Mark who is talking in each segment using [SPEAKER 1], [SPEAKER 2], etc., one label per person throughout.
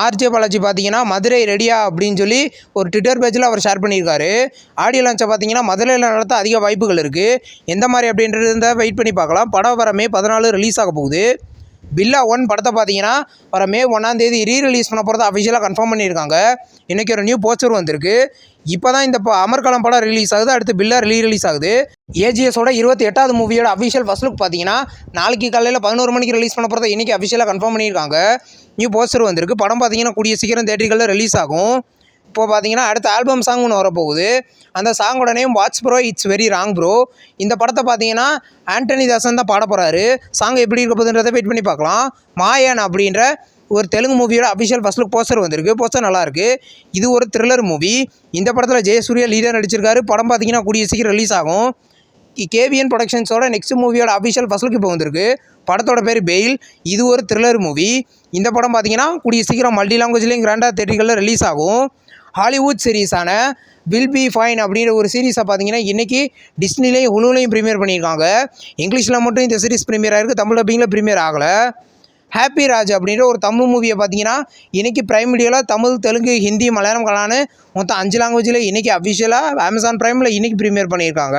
[SPEAKER 1] RJ Balaji பார்த்தீங்கன்னா மதுரை ரெடியா அப்படின்னு சொல்லி ஒரு ட்விட்டர் பேஜில் அவர் ஷேர் பண்ணியிருக்காரு. ஆடியோ லான்ச்சை பார்த்தீங்கன்னா மதுரையில் நடத்த அதிக வாய்ப்புகள் இருக்குது. எந்த மாதிரி அப்படின்றத வெயிட் பண்ணி பார்க்கலாம். படம் வர மே 14 ரிலீஸ் ஆக போகுது. பில்லா 1 படத்தை பார்த்தீங்கன்னா வர மே 1 ரீரிலீஸ் பண்ண போகிறத அஃபிஷியலாக கன்ஃபார்ம் பண்ணியிருக்காங்க. இன்றைக்கி ஒரு நியூ போஸ்டர் வந்திருக்கு. இப்போ தான் இந்த அமர்கலம் படம் ரிலீஸ் ஆகுது. அடுத்து பில்லா ரிலீஸ் ஆகுது. ஏஜிஎஸோட 28வது மூவியோட அஃபிஷியல் ஃபர்ஸ்ட் லுக் பார்த்தீங்கன்னா நாளைக்கு காலையில் 11 மணிக்கு ரிலீஸ் பண்ண போகிறத இன்றைக்கி அஃபிஷியலாக கன்ஃபார்ம் பண்ணியிருக்காங்க. நியூ போஸ்டர் வந்திருக்கு. படம் பார்த்தீங்கன்னா கூடிய சீக்கிரம் தேட்டர்களில் ரிலீஸ் ஆகும். இப்போ பார்த்தீங்கன்னா அடுத்த ஆல்பம் சாங் ஒன்று வரப்போகுது. அந்த சாங்கோட name what's bro it's very wrong bro. இந்த படத்தை பார்த்தீங்கன்னா ஆண்டனி தாசன் தான் பாட போகிறாரு. சாங் எப்படி இருக்க போகுதுன்றதை வெயிட் பண்ணி பார்க்கலாம். மாயன் அப்படின்ற ஒரு தெலுங்கு மூவியோட அஃபிஷியல் ஃபர்ஸ்ட் லுக் போஸ்டர் வந்திருக்கு. போஸ்டர் நல்லாயிருக்கு. இது ஒரு த்ரில்லர் மூவி. இந்த படத்தில் ஜெயசூர்யா லீடர் நடிச்சிருக்காரு. படம் பார்த்தீங்கன்னா கூடிய சீக்கிரம் ரிலீஸ் ஆகும். கேவிஎன் ப்ரொடக்ஷன்ஸோட நெக்ஸ்ட் மூவியோட அஃபிஷியல் ஃபர்ஸ்ட் லுக் இப்போ வந்திருக்கு. படத்தோட பேர் பெயில். இது ஒரு த்ரில்லர் மூவி. இந்த படம் பார்த்தீங்கன்னா கூடிய சீக்கிரம் மல்டி லாங்குவேஜ்லேயும் கிராண்டாக தேட்டர்களில் ரிலீஸ் ஆகும். ஹாலிவுட் சீரீஸான வில் பி ஃபைன் அப்படின்ற ஒரு சீரீஸை பார்த்தீங்கன்னா இன்றைக்கி டிஸ்னிலையும் ஹுலுலையும் ப்ரீமியர் பண்ணியிருக்காங்க. இங்கிலீஷில் மட்டும் இந்த சீரீஸ் ப்ரீமியர் ஆகிருக்கு. தமிழ் டப்பிங்கில் ப்ரீமியர் ஆகலை. ஹாப்பி ராஜ் அப்படின்ற ஒரு தமிழ் மூவியை பார்த்தீங்கன்னா இன்றைக்கி பிரைம் வீடியோவில் தமிழ், தெலுங்கு, ஹிந்தி, மலையாளம் கலான்னு மொத்தம் 5 லாங்குவேஜில் இன்றைக்கி அஃபிஷியலாக அமேசான் ப்ரைமில் இன்றைக்கி ப்ரீமியர் பண்ணியிருக்காங்க.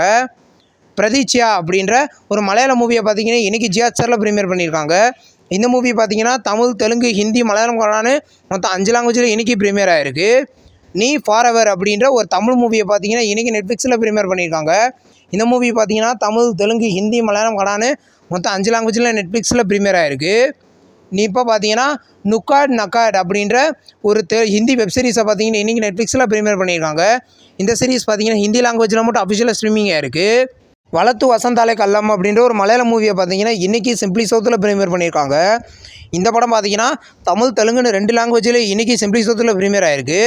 [SPEAKER 1] பிரதீட்சியா அப்படின்ற ஒரு மலையாள மூவியை பார்த்தீங்கன்னா இன்றைக்கி ஜியாஸ்டாரில் ப்ரீமியர் பண்ணியிருக்காங்க. இந்த மூவி பார்த்தீங்கன்னா தமிழ், தெலுங்கு, ஹிந்தி, மலையாளம் கலான்னு மொத்தம் 5 லாங்குவேஜில் இன்றைக்கி ப்ரீமியர் ஆகிருக்கு. நீ ஃபார் எவர் அப்படின்ற ஒரு தமிழ் மூவியை பார்த்தீங்கன்னா இன்றைக்கி நெட்ஃப்ளிக்ஸில் ப்ரீமியர் பண்ணியிருக்காங்க. இந்த மூவி பார்த்தீங்கன்னா தமிழ், தெலுங்கு, ஹிந்தி, மலையாளம் கலான்னு மொத்தம் 5 லாங்குவேஜில் நெட்ஃப்ளிக்ஸில் ப்ரீமியர் ஆகிருக்கு. நீ இப்போ பார்த்தீங்கன்னா நுக்காட் நக்காட் அப்படின்ற ஒரு ஹிந்தி வெப்சீரிஸை பார்த்தீங்கன்னா இன்றைக்கி நெட்ஃப்ளிக்ஸில் ப்ரீமியர் பண்ணியிருக்காங்க. இந்த சீரிஸ் பார்த்தீங்கன்னா ஹிந்தி லாங்குவேஜில் மட்டும் அஃபிஷியலாக ஸ்ட்ரீமிங் ஆகிருக்கு. வளத்து வசந்தாலே கல்லம் அப்படின்ற ஒரு மலையாள மூவியை பார்த்தீங்கன்னா இன்றைக்கி சிம்பிளி சவுத்தில் ப்ரீமியர் பண்ணியிருக்காங்க. இந்த படம் பார்த்தீங்கன்னா தமிழ், தெலுங்குன்னு 2 லாங்குவேஜில் இன்றைக்கி சிம்பிளி சவுத்தில் ப்ரீமியர் ஆகிருக்கு.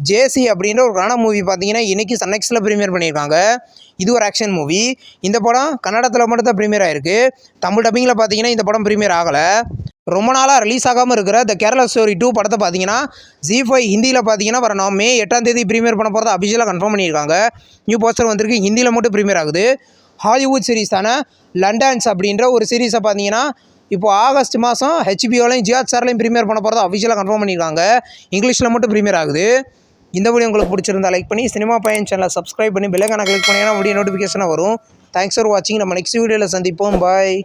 [SPEAKER 1] ஜேசி அப்படின்ற ஒரு கன்னட மூவி பார்த்தீங்கன்னா இன்றைக்கி சன்னெக்ஸில் ப்ரீமியர் பண்ணியிருக்காங்க. இது ஒரு ஆக்ஷன் மூவி. இந்த படம் கன்னடத்தில் மட்டும் தான் ப்ரீமியர் ஆகிருக்கு. தமிழ் டப்பிங்கில் பார்த்தீங்கன்னா இந்த படம் ப்ரீமியர் ஆகலை. ரொம்ப நாளாக ரிலீஸ் ஆகாமல் இருக்கிற த கேரளா ஸ்டோரி 2 படத்தை பார்த்தீங்கன்னா ZEE5 ஹிந்தியில் பார்த்தீங்கன்னா வர மே 8 ப்ரீமியர் பண்ண போகிறத அஃபிஷியலாக கன்ஃபார்ம் பண்ணியிருக்காங்க. நியூ போஸ்டர் வந்திருக்கு. ஹிந்தியில் மட்டும் ப்ரீமியர் ஆகுது. ஹாலிவுட் சீரீஸான லண்டன்ஸ் அப்படின்ற ஒரு சீரீஸை பார்த்தீங்கன்னா இப்போ ஆகஸ்ட் மாதம் ஹெச்பிஓலையும் ஜியாஸ்டார்லையும் ப்ரீமியர் பண்ண போகிறத அஃபிஷியலாக கன்ஃபார்ம் பண்ணியிருக்காங்க. இங்கிலீஷில் மட்டும் ப்ரீமியர் ஆகுது. இந்த வீடியோ உங்களுக்கு பிடிச்சிருந்தா லைக் பண்ணி சினிமா பையன் சேனலை சப்ஸ்கிரைப் பண்ணி பெல் ஐகானை கிளிக் பண்ணிங்கன்னா வீடியோ நோட்டிஃபிகேஷனாக வரும். தேங்க்ஸ் ஃபார் வாட்சிங். நம்ம நெக்ஸ்ட் வீடியோவில் சந்திப்போம். பாய்.